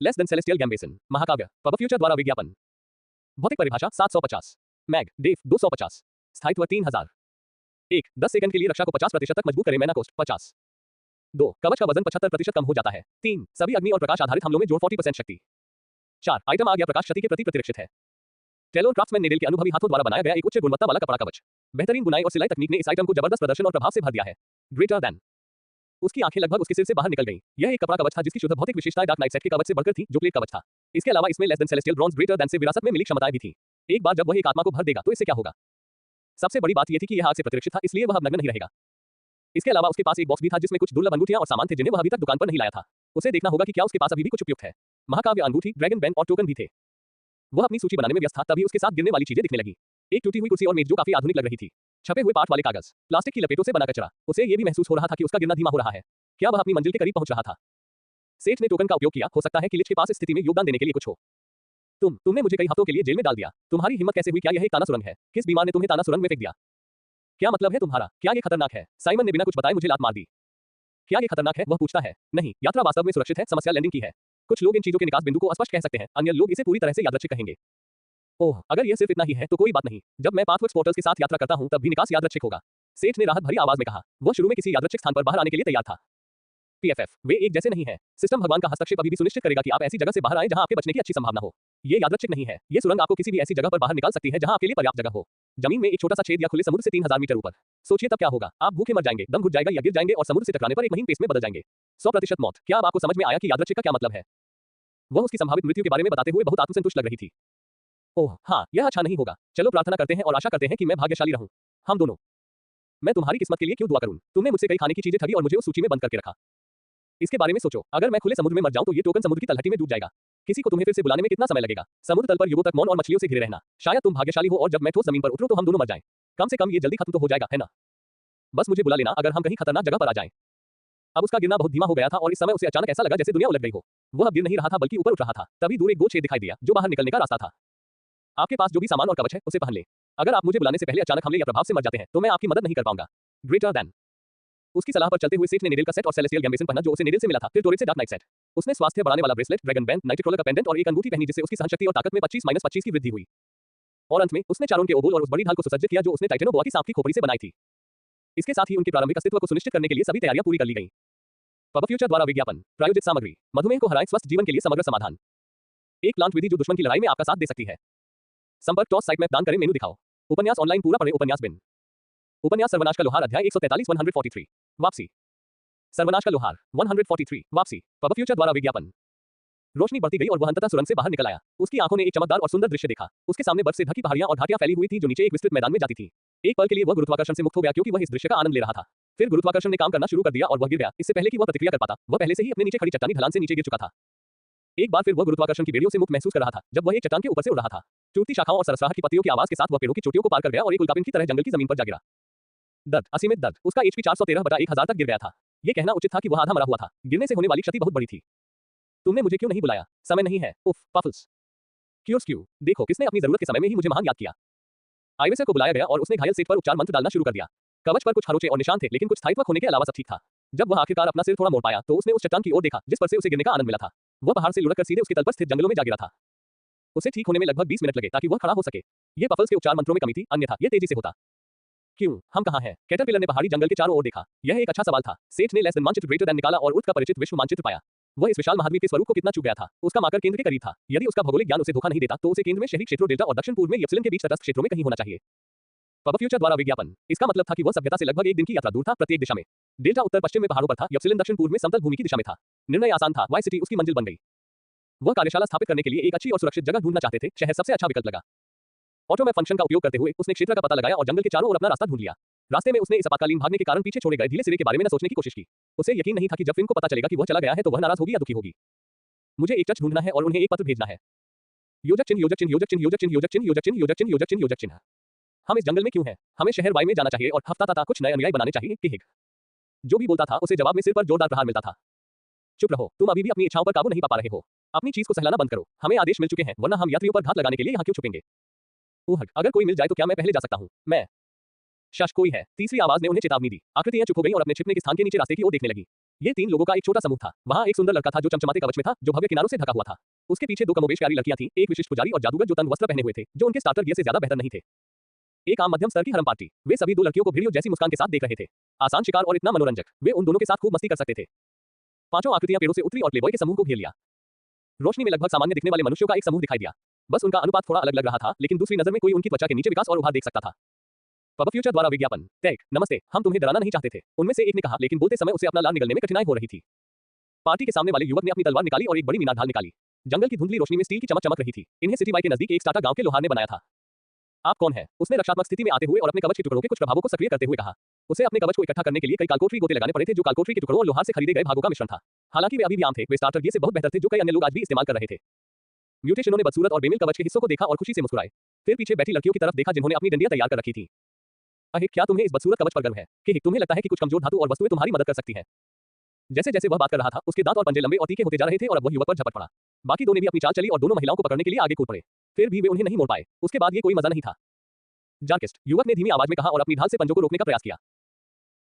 लेस देन सेलेस्टियल गैम्बेसन, महाकाव्य, पब फ्यूचर द्वारा विज्ञापन, भौतिक परिभाषा 750, मैग, डेफ 250, स्थायित्व 3000, 1, 10 सेकंड के लिए रक्षा को 50% तक मजबूत करे, मैना कोस्ट 50, 2, कवच का वजन 75% कम हो जाता है, 3, सभी अग्नि और प्रकाश आधारित हमलों में जोड़ 40% शक्ति, 4, आइटम आग या प्रकाश क्षति के प्रति प्रतिरक्षित है। टेलोर क्राफ्ट्समैन नेडेल के अनुभवी हाथों द्वारा बनाया गया एक उच्च गुणवत्ता वाला कपड़ा कवच। बेहतरीन बुनाई और सिलाई तकनीक ने इस आइटम को जबरदस्त प्रदर्शन और प्रभाव से भर दिया है। ग्रेटर देन, उसकी आंखें लगभग उसके सिर से बाहर निकल गईं। यह एक कपड़ा कवच था जिसकी शुद्ध भौतिक विशेषताएं डार्क नाइट सेट के कवच से बढ़कर थी जो प्लेट कवच था। इसके अलावा इसमें less than celestial bronze greater than से विरासत में मिली क्षमताएं भी थी। एक बार जब वह एक आत्मा को भर देगा तो इससे क्या होगा? सबसे बड़ी बात यह थी कि यह आग से प्रतिरक्षित था, इसलिए वह अब नग्न नहीं रहेगा। इसके अलावा उसके पास एक बॉक्स भी था जिसमें कुछ दुर्लभ अंगूठियां और सामान थे जिन्हें वह अभी तक दुकान पर नहीं लाया था। उसे देखना होगा कि क्या उसके पास अभी भी कुछ उपयुक्त है। महाकाव्य अंगूठी, ड्रैगन बैन और टोकन भी थे। वह अपनी सूची बनाने में व्यस्त था तभी उसके साथ गिरने वाली चीजें दिखने लगी। एक टूटी हुई कुर्सी और मेज जो काफी आधुनिक लग रही थी, छपे हुए पाठ वाले कागज, प्लास्टिक की लपेटों से बना कचरा। उसे यह भी महसूस हो रहा था कि उसका गिरना धीमा हो रहा है। क्या वह अपनी मंजिल के करीब पहुंच रहा था? सेठ ने टोकन का उपयोग किया। हो सकता है कि लिच के पास इस स्थिति में योगदान देने के लिए कुछ हो। तुमने मुझे कई हफ्तों के लिए जेल में डाल दिया। तुम्हारी हिम्मत कैसे हुई? क्या यह एक ताना सुरंग है? किस बीमार ने तुम्हें ताना सुरंग में फेंक दिया? क्या मतलब है तुम्हारा? क्या ये खतरनाक है? साइमन ने बिना कुछ बताए मुझे लात मार दी। क्या ये खतरनाक है? वह पूछता है। नहीं, यात्रा वास्तव में सुरक्षित है, समस्या लैंडिंग की है। कुछ लोग इन चीजों के निकास बिंदु को अस्पष्ट कह सकते हैं, अन्य लोग इसे पूरी तरह से यादृच्छिक कहेंगे। ओह, अगर यह सिर्फ इतना ही है तो कोई बात नहीं। जब मैं पाथवर्क्स पोर्टल्स के साथ यात्रा करता हूं तब भी निकास यादृच्छिक होगा। सेठ ने राहत भरी आवाज में कहा। वह शुरू में किसी यादृच्छिक स्थान पर बाहर आने के लिए तैयार था। पीएफएफ, वे एक जैसे नहीं है। सिस्टम भगवान का हस्तक्षेप अभी भी सुनिश्चित करेगा कि आप ऐसी जगह से बाहर आए जहां आपके बचने की अच्छी संभावना हो। ये यादृच्छिक नहीं है। ये सुरंग आपको किसी भी ऐसी जगह पर बाहर निकाल सकती है जहां आपके लिए पर्याप्त जगह हो। जमीन में एक छोटा सा छेद या खुले समुद्र से 3000 मीटर ऊपर। सोचिए तब क्या होगा। आप भूखे मर जाएंगे, दम घुट जाएगा या गिर जाएंगे और समुद्र से टकराने पर एक महीन पेस्ट में बदल जाएंगे। 100% मौत। क्या अब आपको समझ में आया कि यादृच्छिक का क्या मतलब है? वह उसकी संभावित मृत्यु के बारे में बताते हुए बहुत आत्मसंतुष्ट लग रही थी। ओह हाँ, यह अच्छा नहीं होगा। चलो प्रार्थना करते हैं और आशा करते हैं कि मैं भाग्यशाली रहूं। हम दोनों। मैं तुम्हारी किस्मत के लिए क्यों दुआ करूं? तुमने मुझसे कई खाने की चीजें ठगी और मुझे उस सूची में बंद करके रखा। इसके बारे में सोचो, अगर मैं खुले समुद्र में मर जाऊं तो ये टोकन समुद्र की तलहटी में डूब जाएगा। किसी को तुम्हें फिर से बुलाने में कितना समय लगेगा? समुद्र तल पर युगों तक मौन और मछलियों से घिरे रहना। शायद तुम भाग्यशाली हो और जब मैं ठोस जमीन पर उतरूं तो हम दोनों मर जाएं। कम से कम ये जल्दी खत्म तो हो जाएगा, है ना? बस मुझे बुला लेना अगर हम कहीं खतरनाक जगह पर आ जाएं। अब उसका गिरना बहुत धीमा हो गया था और इस समय उसे अचानक ऐसा लगा जैसे दुनिया उलट गई हो। वह अब गिर नहीं रहा था बल्कि ऊपर उठ रहा था। तभी दूर एक गोल छेद दिखाई दिया जो बाहर निकलने का रास्ता था। आपके पास जो भी सामान और कवच है उसे पहन ले। अगर आप मुझे बुलाने से पहले अचानक हमले या प्रभाव से मर जाते हैं तो मैं आपकी मदद नहीं कर पाऊंगा। Greater than. उसकी सलाह पर चलते हुए सेठ ने नेडल का सेट और सेलेस्टियल गैम्बिसन पहना जो उसे नेडल से मिला था, फिर टोरेट से डार्क नाइट सेट। उसने स्वास्थ्य बढ़ाने वाला ब्रेसलेट, ड्रैगन बैंड, नाइटक्रोलर का पेंडेंट और एक अंगूठी पहनी जिससे उसकी सहनशक्ति और ताकत में 25-25 की वृद्धि हुई। और अंत में उसने चारों के ओबोल और उस बड़ी ढाल को सुसज्जित किया जो उसने टाइटेनोबोआ की सांप की खोपड़ी से बनाई थी। इसके साथ ही उनके प्रारंभिक अस्तित्व को सुनिश्चित करने के लिए सभी तैयारियां पूरी कर ली गईं। पब फ्यूचर द्वारा विज्ञापन, प्रायोजित सामग्री, मधुमेह को हराएं स्वस्थ जीवन के लिए समग्र समाधान। एक प्लांट विधि जो दुश्मन की लड़ाई में आपका साथ दे सकती है। संपर्क टॉस साइट मैप दान करें मेनू दिखाओ। उपन्यास ऑनलाइन पूरा पढ़ें उपन्यास बिन। उपन्यास सर्वनाश का लोहार अध्याय 143 वापसी। सर्वनाश का लोहार 143 वापसी। पब फ्यूचर द्वारा विज्ञापन। रोशनी बढ़ती गई और वह अंततः सुरंग से बाहर निकल आया। उसकी आंखों ने एक चमकदार और सुंदर दृश्य देखा। उसके सामने बर्फ से ढकी पहाड़ियां और घाटियां फैली हुई थी जो नीचे एक विस्तृत मैदान में जाती थी। एक पल के लिए वह गुरुत्वाकर्षण से मुक्त हो गया क्योंकि वह इस दृश्य का आनंद ले रहा था। फिर गुरुत्वाकर्षण ने काम करना शुरू कर दिया और वह गिर गया। इससे पहले कि वह प्रतिक्रिया कर पाता, वह पहले से ही अपने नीचे खड़ी चट्टानी ढलान से नीचे गिर चुका था। एक बार फिर वह गुरुत्वाकर्षण की बेड़ियों से मुक्त महसूस कर रहा था जब वह एक चट्टान के ऊपर से उड़ रहा था। टूटती शाखाओं और सरसराहट की पत्तियों की आवाज के साथ वह पेड़ों की चोटियों को पार कर गया और एक उल्कापिंड की तरह जंगल की जमीन पर जा गिरा। दर्द, असीमित दर्द। उसका एचपी 413/1000 तक गिर गया था। यह कहना उचित था कि वह आधा मरा हुआ था। गिरने से होने वाली क्षति बहुत बड़ी थी। तुमने मुझे क्यों नहीं बुलाया? समय नहीं है। उफ, पफल्स। क्यू, देखो किसने अपनी जरूरत के समय में ही मुझे महान याद किया। आइवेसर को बुलाया गया और उसने घायल सेठ पर उपचार मंत्र डालना शुरू कर दिया। कवच पर कुछ खरोंचे और निशान थे लेकिन कुछ स्थायित्व खोने के अलावा सब ठीक था। जब वह आखिरकार अपना सिर थोड़ा मोड़ पाया तो उसने उस चट्टान की ओर देखा जिस पर से उसे गिरने का आनंद मिला था। वह पहाड़ से लुढ़क कर सीधे उसके तल पर स्थित जंगलों में जा गिरा था। उसे ठीक होने में लगभग 20 मिनट लगे ताकि वह खड़ा हो सके। ये पफल्स के उपचार मंत्रों में कमी थी, अन्यथा ये तेजी से होता। क्यों? हम कहाँ हैं? कैटरपिलर ने पहाड़ी जंगल के चारों ओर देखा। यह एक अच्छा सवाल था। सेठ ने लेस देन मानचित्र ग्रेटर देन निकाला और उर्थ का परिचित विश्व मानचित्र पाया। वह इस विशाल महाद्वीप के स्वरूप को कितना चूक गया था। उसका मार्कर केंद्र के करीब था। यदि उसका भौगोलिक ज्ञान उसे धोखा नहीं देता तो उसे केंद्र में शहरी क्षेत्रों डेल्टा और दक्षिण पूर्व में यप्सिलन के बीच तटस्थ क्षेत्रों में कहीं होना चाहिए। पब फ्यूचर द्वारा विज्ञापन। इसका मतलब था कि वह सभ्यता से लगभग एक दिन की यात्रा दूर था प्रत्येक दिशा में। डेल्टा उत्तर पश्चिम में पहाड़ों पर था, यप्सिलन दक्षिण पूर्व में समतल भूमि की दिशा में था। निर्णय आसान था, वाई सिटी उसकी मंजिल बन गई। वह कार्यशाला स्थापित करने के लिए एक अच्छी और सुरक्षित जगह ढूंढना चाहते थे। शहर सबसे अच्छा विकल्प लगा। ऑटो मैप फंक्शन का उपयोग करते हुए उसने क्षेत्र का पता लगाया और जंगल के चारों ओर अपना रास्ता ढूंढ लिया। रास्ते में उसने इस आपातकालीन भागने के कारण पीछे छोड़े गए ढीले सिरे के बारे में न सोचने की कोशिश की। उसे यकीन नहीं था कि जब फिन को पता चलेगा कि वह चला गया है तो वह नाराज होगी या दुखी होगी। मुझे एक चर्च ढूंढना है और उन्हें एक पत्र भेजना है। योजक चिन्ह योजक चिन्ह योजक चिन्ह योजक चिन्ह योजक चिन्ह योजक चिन्ह योजक चिन्ह योजक चिन्ह योजक चिन्ह। हम इस जंगल में क्यों हैं? हमें शहर वाई में जाना चाहिए और हफ्ता ताता कुछ नए अनुयायी बनाने चाहिए। किहिक। जो भी बोलता था उसे जवाब में सिर पर जोरदार प्रहार मिलता था। चुप रहो, तुम अभी भी अपनी इच्छाओं पर काबू नहीं पा रहे हो। अपनी चीज को सहलाना बंद करो। हमें आदेश मिल चुके हैं वरना हम यात्रियों पर घात लगाने के लिए यहाँ क्यों छुपेंगे? ओह, अगर कोई मिल जाए तो क्या मैं पहले जा सकता हूँ? मैं। शश, कोई है। तीसरी आवाज ने उन्हें चेतावनी दी। आकृतियां चुप हो गईं और अपने छिपने के स्थान के नीचे रास्ते की ओर देखने लगी। ये 3 लोगों का एक छोटा समूह था। वहां एक सुंदर लड़का था जो चमचमाते कवच में था, जो भव्य किनारों से ढका हुआ था। उसके पीछे 2 कमोबेश प्यारी लड़कियां थीं, एक विशिष्ट पुजारी और जादूगर जो तंग वस्त्र पहने हुए थे, जो उनके स्टार्टर गियर से ज्यादा बेहतर नहीं थे। एक आम मध्यम स्तर की हरम पार्टी। वे सभी 2 लड़कियों को भेड़ियों जैसी मुस्कान के साथ देख रहे थे। आसान शिकार और इतना मनोरंजक। वे उन दोनों के साथ खूब मस्ती कर सकते थे। 5 आकृतियां पेड़ों से उतरी और प्लेबॉय के समूह को घेर लिया। रोशनी में लगभग सामान्य दिखने वाले मनुष्यों का एक समूह दिखाई दिया। बस उनका अनुपात थोड़ा अलग लग रहा था, लेकिन दूसरी नजर में कोई उनकी त्वचा के नीचे विकास और उभार देख सकता था। पब फ्यूचर द्वारा विज्ञापन। टैग, नमस्ते, हम तुम्हें डराना नहीं चाहते थे। उनमें से एक ने कहा, लेकिन बोलते समय उसे अपना लाल निगलने में कठिनाई हो रही थी। पार्टी के सामने वाले युवक ने अपनी तलवार निकाली और एक बड़ी मीनार ढाल निकाली। जंगल की धुंधली रोशनी में स्टील की चमक चमक रही थी। इन्हें सिटी वाई के नजदीक एक स्टार्टर गांव के लोहार ने बनाया था। आप कौन हैं? उसने रक्षात्मक स्थिति में आते हुए और अपने कवच के टुकड़ों के कुछ प्रभावों को सक्रिय करते हुए कहा। उसे अपने कवच को इकट्ठा करने के लिए कई कालकोठरी गोते लगाने पड़े थे जो कालकोठरी के टुकड़ों और लोहार से खरीदे गए भागों का मिश्रण था। हालांकि वे अभी भी आम थे, वे स्टार्टर गियर से बहुत बेहतर थे जो कई अन्य लोग आज भी इस्तेमाल कर रहे थे। म्यूटेशनों ने बदसूरत और बेमिल कवच के हिस्सों को देखा और खुशी से मुस्कुराए। फिर पीछे बैठी लड़कियों की तरफ देखा जिन्होंने अपनी डंडियां तैयार कर रखी थी। अहे, क्या तुम्हें इस बदसूरत कवच पर गर्व है? कि तुम्हें लगता है कि कुछ कमजोर धातु और वस्तुएं तुम्हारी मदद कर सकती हैं? जैसे जैसे वह बात कर रहा था उसके दांत और पंजे लंबे और तीखे होते जा रहे थे और अब वह युवक पर झपट पड़ा। बाकी 2 ने भी अपनी चाल चली और दोनों महिलाओं को पकड़ने के लिए आगे कूद पड़े। फिर भी वे उन्हें नहीं मोड़ पाए। उसके बाद ये कोई मजा नहीं था। जार्किस्ट, युवक ने धीमी आवाज में कहा और अपनी ढाल से पंजों को रोकने का प्रयास किया।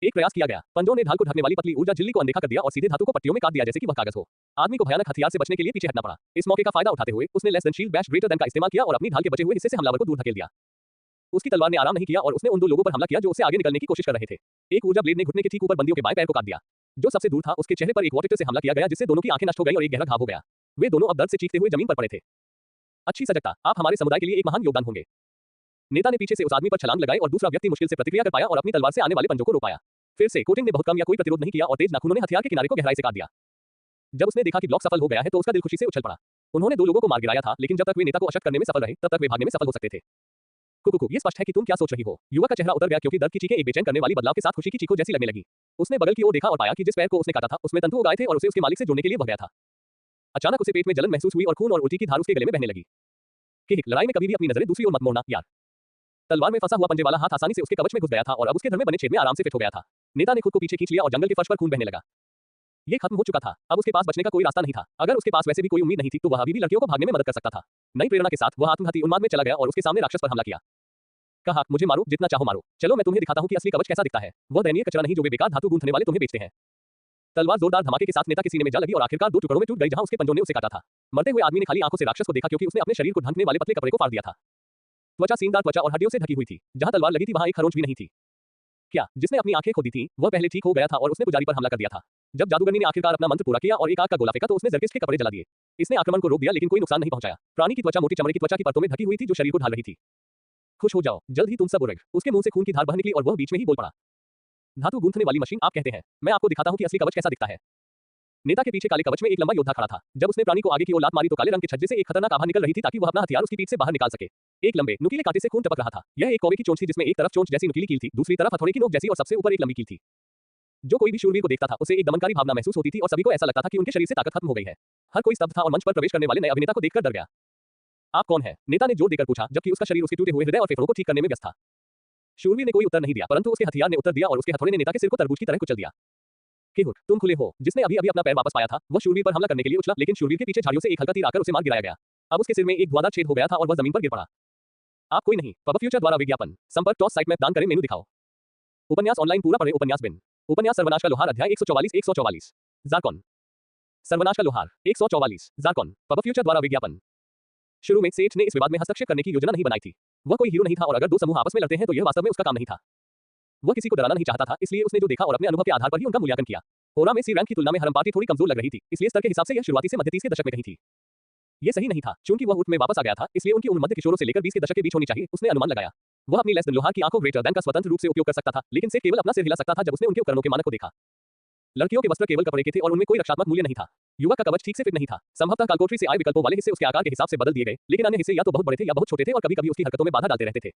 एक प्रयास किया गया। पंजों ने ढाल को ढकने वाली पतली ऊर्जा झिल्ली को अनदेखा कर दिया और सीधे धातु को पट्टियों में काट दिया जैसे कि वह कागज हो। आदमी को भयानक हथियार से बचने के लिए पीछे हटना पड़ा। इस मौके का फायदा उठाते हुए उसने less than shield bash greater than का इस्तेमाल किया और अपनी ढाल के बचे हुए हिस्से से हमलावर को दूर धकेल दिया। उसकी तलवार ने आराम नहीं किया और उसने उन दो लोगों पर हमला किया जो उससे आगे निकलने की कोशिश कर रहे थे। एक ऊर्जा ब्लेड ने घुटने के ठीक ऊपर बंदियों के बाएं पैर को काट दिया। जो सबसे दूर था उसके चेहरे पर एक वॉटेटर से हमला किया गया जिससे दोनों की आंखें नष्ट हो गई और एक गहरा घाव हो गया। वे दोनों अब दर्द से चीखते हुए जमीन पर पड़े थे। अच्छी सजगता, आप हमारे समुदाय के लिए एक महान योगदान होंगे। नेता ने पीछे से उस आदमी पर छलांग लगाई और दूसरा व्यक्ति मुश्किल से प्रतिक्रिया कर पाया और अपनी तलवार से आने वाले पंजों को रोक पाया। फिर से कोटिंग ने बहुत कम या कोई प्रतिरोध नहीं किया और तेज नाखूनों ने हथियार के किनारे को गहराई से काट दिया। जब उसने देखा कि ब्लॉक सफल हो गया है तो उसका दिल खुशी से उछल पड़ा। उन्होंने दो लोगों को मार गिराया था, लेकिन जब तक वे नेता को अशक्त करने में सफल रहे तब तक वे भागने में सफल हो सकते थे। कुकुकु, ये स्पष्ट है कि तुम क्या सोच रही हो। युवक का चेहरा उतर गया क्योंकि दर्द की चीखें एक बेचैन करने वाली बदलाव के साथ खुशी की चीखों जैसी लगने लगी। उसने बगल की ओर देखा और पाया कि जिस पैर को उसने काटा था उसमें तंतु उगाए थे और उसे उसके मालिक से जोड़ने के लिए बह गया था। अचानक उसे पेट में जलन महसूस हुई और खून और उल्टी की धार उसके गले में बहने लगी। कि लड़ाई में कभी भी अपनी नजरें दूसरी ओर मत मोड़ना यार। तलवार में फंसा हुआ पंजे वाला हाथ आसानी से उसके कवच में घुस गया था और अब उसके धड़ में बने छेद में आराम से फिट हो गया था। नेता ने खुद को पीछे खींच लिया और जंगल के फर्श पर खून बहने लगा। ये खत्म हो चुका था। अब उसके पास बचने का कोई रास्ता नहीं था। अगर उसके पास वैसे भी कोई उम्मीद नहीं थी तो वह अभी भी लड़कियों को भागने में मदद कर सकता था। नई प्रेरणा के साथ वह आत्मघाती उन्माद में चला गया और उसके सामने राक्षस पर हमला किया। कहा, मुझे मारो, जितना चाहो मारो, चलो मैं तुम्हें दिखाता हूं कि असली कवच कैसा दिखता है। वह दयनीय कचरा नहीं जो वे बेकार धातु गूंथने वाले तुम्हें बेचते हैं। तलवार जोरदार धमाके के साथ नेता के सीने में जा लगी और आखिरकार दो टुकड़ों में टूट गई जहां उसके पंजों ने उसे काटा था। मरते हुए आदमी ने खाली आंखों से राक्षस को देखा क्योंकि उसने अपने शरीर को ढकने वाले पतले कपड़े को फाड़ दिया था। त्वचा सीनदार त्वचा और हड्डियों से ढकी हुई थी। जहां तलवार लगी थी वहां एक खरोंच भी नहीं थी। क्या जिसने अपनी आंखें खो दी थी वह पहले ठीक हो गया था और उसने पुजारी पर हमला कर दिया था। जब जादूगरनी ने आखिरकार अपना मंत्र पूरा किया और एक आग का गोला फेंका तो उसने जरकिस के कपड़े जला दिए। इसने आक्रमण को रोक दिया लेकिन कोई नुकसान नहीं पहुंचाया। प्राणी की त्वचा मोटी चमड़े की त्वचा की परतों में ढकी हुई थी जो शरीर को ढाल रही थी। खुश हो जाओ, जल्द ही तुम सब उड़ेग। उसके मुंह से खून की धार बह निकली और वह बीच में ही बोल पड़ा। धातु गूंथने वाली मशीन, आप कहते हैं। मैं आपको दिखाता हूं कि असली कवच कैसा दिखता है। नेता के पीछे काले कवच में एक लंबा योद्धा खड़ा था। जब उसने प्राणी को आगे की ओर लात मारी तो काले रंग के छज्जे से एक खतरनाक आभा निकल रही थी ताकि वह अपना हथियार उसकी पीठ से बाहर निकाल सके। एक लंबे नुकीले कांटे से खून टपक रहा था। यह एक कौवे की चोंच थी जिसमें एक तरफ चोंच जैसी नुकीली कील थी, दूसरी तरफ हथौड़े की नोक जैसी और सबसे ऊपर एक लंबी कील थी। जो कोई भी शूरवीर को देखता था उसे एक दमनकारी भावना महसूस होती थी और सभी को ऐसा लगता था कि उनके शरीर से ताकत खत्म हो गई है। हर कोई स्तब्ध था और मंच पर प्रवेश करने वाले नए अभिनेता को देखकर डर गया। आप कौन हैं? नेता ने जोर देकर पूछा, जबकि उसका शरीर उसके टूटे हुए हृदय और फेफड़ों को ठीक करने में व्यस्त था। शूरवीर ने कोई उत्तर नहीं दिया, परंतु उसके हथियार ने उत्तर दिया और उसके हथौड़े ने नेता के सिर को तरबूज की तरह कुचल दिया। केहुट, तुम खुले हो। जिसने अभी अभी अपना पैर वापस पाया था वह शूरवीर पर हमला करने के लिए उछला, लेकिन शूरवीर के पीछे झाड़ियों से एक हल्का तीर आकर उसे मार गिराया गया। अब उसके सिर में एक धुआंधार छेद हो गया था और वह जमीन पर गिर पड़ा। आप कोई नहीं। पब फ्यूचर द्वारा विज्ञापन। संपर्क टॉस साइट में दान करें, मेनू दिखाओ। उपन्यास ऑनलाइन पूरा पढ़ें। उपन्यास बिन। उपन्यास सर्वनाश का लोहार अध्याय 144 जार्कॉन। सर्वनाश का लोहार 144 जार्कॉन। पब फ्यूचर द्वारा विज्ञापन। शुरू में सेठ ने इस विवाद में हस्तक्षेप करने की योजना नहीं बनाई थी। वह कोई हीरो नहीं था और अगर दो समूह आपस में लड़ते हैं तो यह वास्तव में उसका काम नहीं था। वह किसी को डराना नहीं चाहता था, इसलिए उसने जो देखा और अपने अनुभव के आधार पर ही उनका मूल्यांकन किया। होरा में सी रैंक की तुलना में हरम पार्टी थोड़ी कमजोर लग रही थी, इसलिए स्तर के हिसाब से यह शुरुआती से मध्य 30 के दशक में कहीं थी। यह सही नहीं था, चूंकि वह उठ में वापस आ गया था, इसलिए उनकी उम्र मध्य किशोरों से लेकर 20 के दशक के बीच होनी चाहिए, उसने अनुमान लगाया। वह अपनी लेस देन लोहार की आंखों ग्रेटर देन का स्वतंत्र रूप से उपयोग कर सकता था, लेकिन सेठ केवल अपना सिर हिला सकता था जब उसने उनके उपकरणों के मानक को देखा। लड़कियों के वस्त्र केवल कपड़े के थे और उनमें कोई रक्षात्मक मूल्य नहीं था। युवक का कवच ठीक से फिट नहीं था। संभवतः कालकोठरी से आए विकल्पों वाले हिस्से उसके आकार के हिसाब से बदल दिए गए, लेकिन अन्य हिस्से या तो बहुत बड़े थे या बहुत छोटे थे और कभी-कभी उसकी हरकतों में बाधा डालते रहते थे।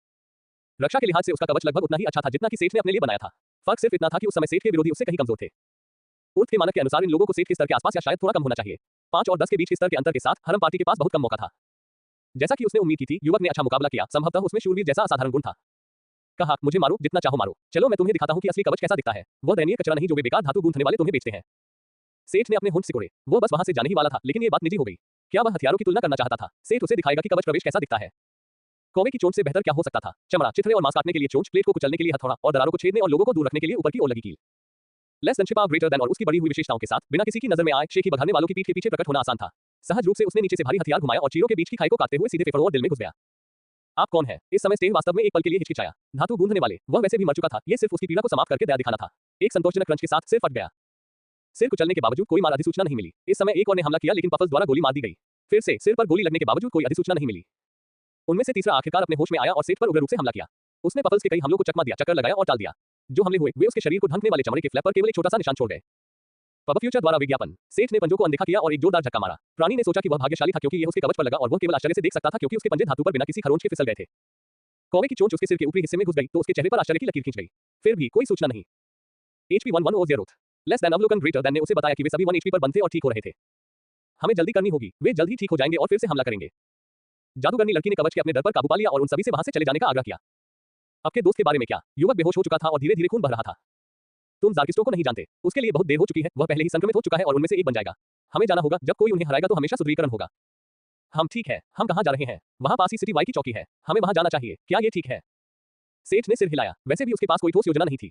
रक्षा के लिहाज से उसका कवच लगभग उतना ही अच्छा था जितना कि सेठ ने अपने लिए बनाया था। फर्क सिर्फ इतना था कि उस समय सेठ के विरोधी उससे कहीं कमजोर थे। उर्थ के मानक के अनुसार इन लोगों को सेठ के स्तर के आसपास या शायद थोड़ा कम होना चाहिए। 5 और 10 के बीच के स्तर के अंतर के साथ हरम पार्टी के पास बहुत कम मौका था। जैसा कि उसने उम्मीद की थी, युवक ने अच्छा मुकाबला किया। संभवतः उसमें शूरवीर जैसा असाधारण गुण था। कहा, मुझे मारो, जितना चाहो मारो, चलो मैं तुम्हें दिखाता हूं कि असली कवच कैसा दिखता है। वह दयनीय कचरा नहीं जो वे बेकार धातु गूंथने वाले तुम्हें बेचते हैं। सेठ ने अपने होंठ सिकोड़े। वो बस वहां से जाने ही वाला था, लेकिन ये बात निजी हो गई। क्या वह हथियारों की तुलना करना चाहता था? सेठ उसे दिखाएगा कि कवच प्रवेश कैसा दिखता है। कौवे की चोंच से बेहतर क्या हो सकता था? चमड़ा, चिथड़े और मांस काटने के लिए चोंच, प्लेट को कुचलने के लिए हथौड़ा और दरारों को छेदने और लोगों को दूर रखने के लिए ऊपर की ओर लगी कील। Less than Shifa greater than और उसकी बड़ी हुई विशेषताओं के साथ बिना किसी की नजर में आए शेखी बघाने वालों की पीठ के पीछे प्रकट होना आसान था। सहज रूप से उसने नीचे से भारी हथियार घुमाया और चीरों के बीच की खाई को काटते हुए सीधे फेफड़ों और दिल में घुस गया। आप कौन है? इस समय स्टेव वास्तव में एक पल के लिए हिचकिचाया। धातु गूंथने वाले, वह वैसे भी मर चुका था, ये सिर्फ उसकी पीड़ा को समाप्त करके दया दिखाना था। एक संतोषजनक क्रंच के साथ सिर फट गया। सिर कुचलने के बावजूद कोई मार अधिसूचना नहीं मिली। इस समय एक और ने हमला किया लेकिन पफल्स द्वारा गोली मार दी गई। फिर से सिर पर गोली लगने के बावजूद कोई अधिसूचना नहीं मिली। उनमें से तीसरा आखिरकार अपने होश में आया और सेठ पर उग्र रूप से हमला किया। उसने पफल्स के कई हमलों को चकमा दिया, चक्कर लगाया और टाल दिया। जो हमले हुए वे उसके शरीर को ढकने वाले चमड़े के फ्लैप पर केवल एक छोटा सा निशान छोड़ गए। पब फ्यूचर द्वारा विज्ञापन। सेठ ने पंजों को अनदेखा किया और एक जोरदार झटका मारा। प्राणी ने सोचा कि वह भाग्यशाली था क्योंकि यह उसके कवच पर लगा और वह केवल आश्चर्य से देख सकता था क्योंकि उसके पंजे धातु पर बिना किसी खरोंच के फिसल गए थे। कौवे की चोंच उसके सिर के ऊपरी हिस्से में घुस गई तो उसके चेहरे पर आश्चर्य की लकीर खींच गई। फिर भी कोई सूचना नहीं। HP 1100 लेस देन अवलोकन ग्रेटर देन ने उसे बताया कि वे सभी 1 HP पर बंद थे और ठीक हो रहे थे। हमें जल्दी करनी होगी, वे जल्द ही ठीक हो जाएंगे और फिर से हमला करेंगे। जादूगरनी लड़की ने कवच के अपने डर पर काबू पा लिया और उन सभी से वहां से चले जाने का आग्रह किया। आपके दोस्त के बारे में क्या? युवक बेहोश हो चुका था और धीरे-धीरे खून बह रहा था। तुम जार्किस्टो को नहीं जानते, उसके लिए बहुत देर हो चुकी है, वह पहले ही संक्रमित हो चुका है और उनमें से एक बन जाएगा। हमें जाना होगा, जब कोई उन्हें हराएगा तो हमेशा सुदृढ़ीकरण होगा। हम ठीक है, हम कहां जा रहे हैं? वहां पास ही सिटी वाई की चौकी है, हमें वहां जाना चाहिए, क्या ये ठीक है? सेठ ने सिर हिलाया। वैसे भी उसके पास कोई ठोस योजना नहीं थी।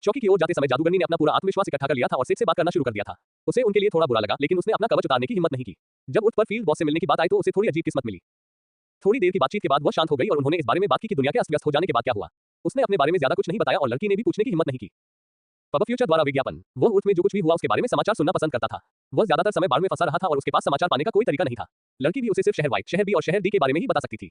चौकी की ओर जाते समय जादूगरनी ने अपना पूरा आत्मविश्वास इकट्ठा कर लिया था और सेठ से बात करना शुरू कर दिया था। उसे उनके लिए थोड़ा बुरा लगा, लेकिन उसने अपना कवच उतारने की हिम्मत नहीं की। जब उठ पर फील्ड बॉस से मिलने की बात आई तो उसे थोड़ी अजीब किस्मत मिली। थोड़ी देर की बातचीत के बाद वह शांत हो गई और उन्होंने इस बारे में बात की कि दुनिया के अस्त व्यस्त हो जाने के बाद क्या हुआ। उसने अपने बारे में ज्यादा कुछ नहीं बताया और लड़की ने भी पूछने की हिम्मत नहीं की। पब फ्यूचर द्वारा विज्ञापन। वह उर्थ में जो कुछ भी हुआ उसके बारे में समाचार सुनना पसंद करता था। वह ज्यादातर समय बाढ़ में फंसा रहा था और उसके पास समाचार पाने का कोई तरीका नहीं था। लड़की भी उसे सिर्फ शहर वाई, शहर बी और शहर डी के बारे में ही बता सकती थी।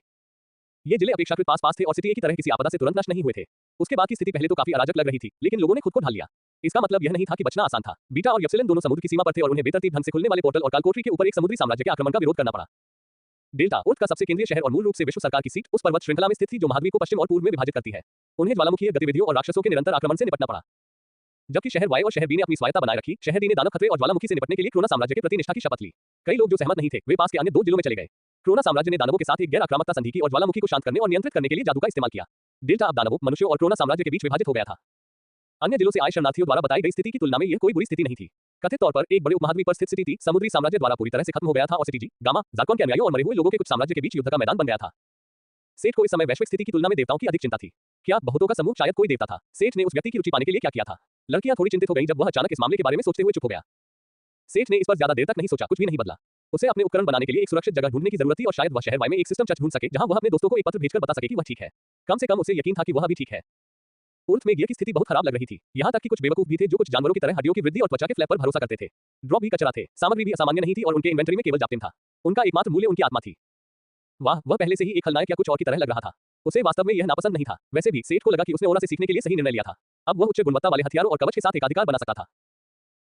ये जिले अपेक्षाकृत पास थे और सिटी ए की तरह किसी आपदा से तुरंत नष्ट नहीं हुए थे। उसके बाद की स्थिति पहले तो काफी अराजक लग रही थी, लेकिन लोगों ने खुद को ढाल लिया। इसका मतलब यह नहीं था कि बचना आसान था। बीटा और यप्सिलन दोनों समुद्र की सीमा पर थे और उन्हें बेतरतीब ढंग से खुलने वाले पोर्टल और कालकोठरी के ऊपर एक समुद्री साम्राज्य के आक्रमण का विरोध करना पड़ा। डेल्टा उर्थ का सबसे केंद्रीय शहर और मूल रूप से विश्व सरकार की सीट उस पर्वत श्रृंखला में स्थित थी जो महाद्वीप को पश्चिम और पूर्व में विभाजित करती है। उन्हें ज्वालामुखीय गतिविधियों और राक्षसों के निरंतर आक्रमण से निपटना पड़ा। जबकि शहर वाई और शहर बी ने अपनी स्वायत्ता बनाए रखी, शहर डी ने दानव खतरे और ज्वालामुखी से निपटने के लिए क्रोना साम्राज्य के प्रति निष्ठा की शपथ ली। कई लोग जो सहमत नहीं थे वे पास के अन्य दो जिलों में चले गए। क्रोना साम्राज्य ने दानवों के साथ एक गैर आक्रामकता संधि की और ज्वालामुखी को शांत करने और नियंत्रित करने के लिए जादू का इस्तेमाल किया। डेल्टा अब दानवों, मनुष्यों और क्रोना साम्राज्य के बीच विभाजित हो गया था। अन्य जिलों से आए शरणार्थियों द्वारा बताई गई स्थिति की तुलना में यह कोई बुरी स्थिति नहीं थी। कथित तौर पर एक बड़े उपमहाद्वीप पर स्थित सिटी टी समुद्री साम्राज्य द्वारा पूरी तरह से खत्म हो गया था और सिटी जी, गामा, जार्कॉन के अनुयायियों और मरे हुए लोगों के कुछ साम्राज्य के बीच युद्ध का मैदान बन गया था। सेठ को इस समय वैश्विक स्थिति की तुलना में देवताओं की अधिक चिंता थी। क्या बहुतों का समूह शायद कोई देवता था? सेठ ने उस व्यक्ति की रुचि पाने के लिए क्या किया था? लड़कियां थोड़ी चिंतित हो गईं जब वह अचानक इस मामले के बारे में सोचते हुए चुप हो गया। सेठ ने इस पर ज्यादा देर तक नहीं सोचा, कुछ भी नहीं बदला। उसे अपने उपकरण बनाने के लिए एक सुरक्षित जगह ढूंढने की जरूरत थी और शायद वह शहर वाई में एक सिस्टम चर्च ढूंढ सके जहां वह अपने दोस्तों को एक पत्र भेजकर बता सके कि वह ठीक है। कम से कम उसे यकीन था कि वह अभी ठीक है। उर्थ में गियर की स्थिति बहुत खराब लग रही थी। यहाँ तक कि कुछ बेवकूफ भी थे जो कुछ जानवरों की तरह हड्डियों की वृद्धि और त्वचा के फ्लैप पर भरोसा करते थे। ड्रॉप भी कचरा थे, सामग्री भी असामान्य नहीं थी और उनके इन्वेंटरी में केवल जाप्तिम था। उनका एकमात्र मूल्य उनकी आत्मा थी। वाह, वह पहले से ही एक खलनायक या कुछ और की तरह लग रहा था। उसे वास्तव में यह नापसंद नहीं था। वैसे भी सेठ को लगा कि उसने ओना से सीखने के लिए सही निर्णय लिया था। अब वह उच्च गुणवत्ता वाले हथियारों और कवच के साथ एकाधिकार बना सकता था।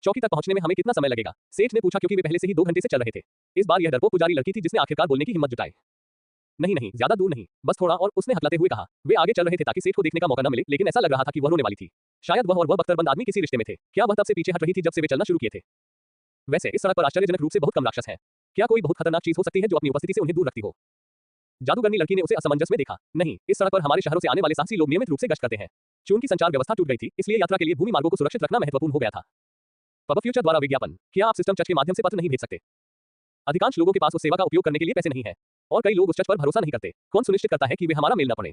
चौकी तक पहुंचने में हमें कितना समय लगेगा? सेठ ने पूछा क्योंकि वे पहले से ही 2 घंटे से चल रहे थे। इस बार यह डरपोक पुजारी लड़की थी जिसने आखिरकार बोलने की हिम्मत जुटाई। नहीं नहीं, ज्यादा दूर नहीं, बस थोड़ा, और उसने हकलाते हुए कहा। वे आगे चल रहे थे ताकि सेठ को देखने का मौका न मिले, लेकिन ऐसा लग रहा था कि वह रोने वाली थी। शायद वह और वह बख्तरबंद आदमी किसी रिश्ते में थे। क्या वह तब से पीछे हट रही थी जब से वे चलना शुरू किए थे? वैसे इस सड़क पर आश्चर्यजनक रूप से बहुत कम राक्षस हैं। क्या कोई बहुत खतरनाक चीज हो सकती है जो अपनी उपस्थिति से उन्हें दूर रखती हो? जादूगरनी लड़की ने उसे असमंजस में देखा। नहीं, इस सड़क पर हमारे शहरों से आने वाले साहसी लोग नियमित रूप से गश्त करते हैं। चूंकि संचार व्यवस्था टूट गई थी, इसलिए यात्रा के लिए भूमि मार्गों को सुरक्षित रखना महत्वपूर्ण हो गया था। पब फ्यूचर द्वारा विज्ञापन। क्या आप सिस्टम चर्च के माध्यम से पत्र नहीं भेज सकते? अधिकांश लोगों के पास उस सेवा का उपयोग करने के लिए पैसे नहीं है और कई लोग उस चर्च पर भरोसा नहीं करते। कौन सुनिश्चित करता है कि वे हमारा मेल न पड़े?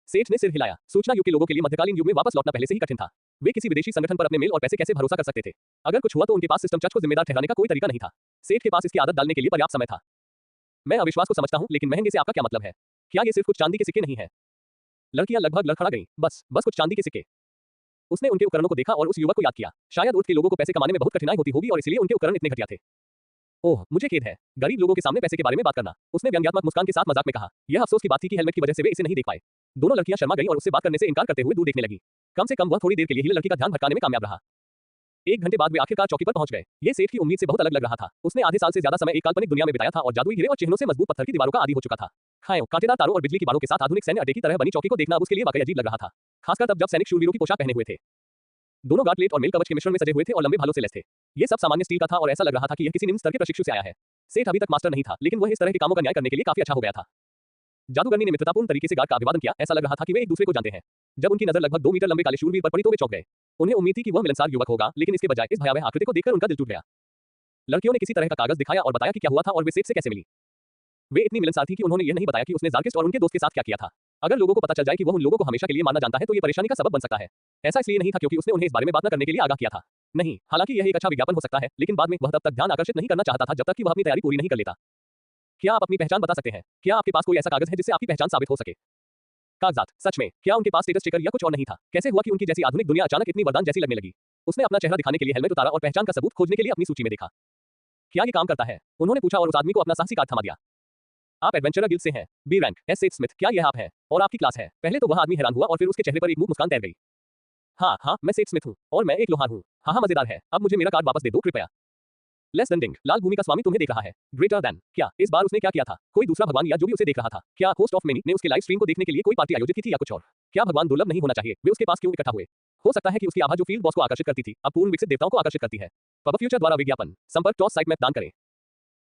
सेठ ने सिर हिलाया। सूचना युग के लोगों के लिए मध्यकालीन युग में वापस लौटना पहले से ही कठिन था। वे किसी विदेशी संगठन पर अपने मेल और पैसे कैसे भरोसा कर सकते थे? अगर कुछ हुआ तो उनके पास सिस्टम चर्च को जिम्मेदार ठहराने का कोई तरीका नहीं था। सेठ के पास इसकी आदत डालने के लिए पर्याप्त समय था। मैं अविश्वास को समझता हूं, लेकिन महंगे से आपका क्या मतलब है? क्या ये सिर्फ कुछ चांदी के सिक्के नहीं है? लड़कियां लगभग लड़खड़ा गईं। बस कुछ चांदी के सिक्के। उसने उनके उपकरणों को देखा और उस युवक को याद किया। शायद उर्थ के लोगों को पैसे कमाने में बहुत कठिनाई होती होगी और इसलिए उनके उपकरण इतने घटिया थे। ओह, मुझे खेद है, गरीब लोगों के सामने पैसे के बारे में बात करना। उसने व्यंग्यात्मक मुस्कान के साथ मजाक में कहा। यह अफसोस की बात थी कि हेलमेट की वजह से वे इसे नहीं देख पाए। दोनों लड़कियां शर्मा गईं और उससे बात करने से इनकार करते हुए दूर देखने लगी। कम से कम वह थोड़ी देर के लिए ही लड़की का ध्यान भटकाने में कामयाब रहा। 1 घंटे बाद वे आखिरकार चौकी पर पहुंच गए। ये सेठ की उम्मीद से बहुत अलग लग रहा था। उसने आधे साल से ज्यादा समय एक काल्पनिक दुनिया में बिताया था और जादुई हीरे और चिन्हों से मजबूत पत्थर की दीवारों का आदी हो चुका था। खायों, कांटेदार तारों और बिजली की बाड़ों के साथ आधुनिक सैन्य अड्डे की तरह बनी चौकी को देखना अब उसके लिए वाकई अजीब लग रहा था। खासकर तब जब सैनिक शूरवीरों की पोशाक पहने हुए थे। दोनों गार्ड प्लेट और मेल कवच के मिश्रण में सजे हुए थे और लंबे भालों से लैस थे। ये सब सामान्य स्टील का था और ऐसा लग रहा था कि यह किसी निम्न स्तर के प्रशिक्षु से आया है। सेठ अभी तक मास्टर नहीं था, लेकिन वह इस तरह के कामों का न्याय करने के लिए काफी अच्छा हो गया था। जादूगरनी ने मित्रतापूर्ण तरीके से गार्ड का अभिवादन किया। ऐसा लग रहा था कि वे एक दूसरे को जानते हैं। जब उनकी नजर लगभग 2 मीटर लंबे काले शूरवीर पर पड़ी तो वे चौंक गए। उन्हें उम्मीद थी कि वह मिलनसार युवक होगा, लेकिन इसके बजाय इस भयावह आकृति को देखकर उनका दिल टूट गया। लड़कियों ने किसी तरह का कागज दिखाया और बताया कि क्या हुआ था और वे सेठ से कैसे मिली। वे इतनी मिलनसार थी कि उन्होंने यह नहीं बताया कि उसने जार्किस्ट और उनके दोस्त के साथ क्या किया था। अगर लोगों को पता चल जाए कि वह उन लोगों को हमेशा के लिए मानना जानता है तो ये परेशानी का सबब बन सकता है। ऐसा इसलिए नहीं था क्योंकि उसने उन्हें इस बारे में बात न करने के लिए आगाह किया था। नहीं, हालांकि यह एक अच्छा विज्ञापन हो सकता है, लेकिन बाद में वह तब तक ध्यान आकर्षित नहीं करना चाहता था जब तक कि वह अपनी तैयारी पूरी नहीं कर लेता। क्या आप अपनी पहचान बता सकते हैं? क्या आपके पास कोई ऐसा कागज है जिससे आपकी पहचान साबित हो सके? कागजात, सच में, क्या उनके पास स्टेटस चेकर या कुछ और नहीं था? कैसे हुआ कि उनकी जैसी आधुनिक दुनिया अचानक इतनी वरदान जैसी लगने लगी? उसने अपना चेहरा दिखाने के लिए हेलमेट उतारा और पहचान का सबूत खोजने के लिए अपनी सूची में देखा। क्या ये काम करता है? उन्होंने पूछा और उस आदमी को अपना साहसी कार्ड थमा दिया। आप एडवेंचरर गिल्ड से हैं, बी रैंक, एस सेठ स्मिथ। क्या यह आप है? और आपकी क्लास है? पहले तो वह आदमी हैरान हुआ और फिर उसके चेहरे पर एक मुंह मुस्कान तैर गई। हाँ, मैं सेठ स्मिथ हूँ और मैं एक लोहार हूँ। हाँ, मजेदार है। अब मुझे मेरा कार्ड वापस दे दो कृपया। लेस देन डिंग, लाल भूमि का स्वामी तुम्हें देख रहा है। ग्रेटर देन, क्या इस बार उसने क्या किया था? कोई दूसरा भगवान या जो भी उसे देख रहा था? क्या होस्ट ऑफ मेनी ने उसके लाइव स्ट्रीम को देखने के लिए कोई पार्टी आयोजित की थी या कुछ और? क्या भगवान दुर्लभ नहीं होना चाहिए? वे उसके पास क्यों इकट्ठा हुए? हो सकता है कि उसकी आभा जो फील्ड बॉस को आकर्षित करती थी, अब पूर्ण विकसित देवताओं को आकर्षित करती है। पब फ्यूचर द्वारा विज्ञापन। संपर्क टॉस साइट में दान करें।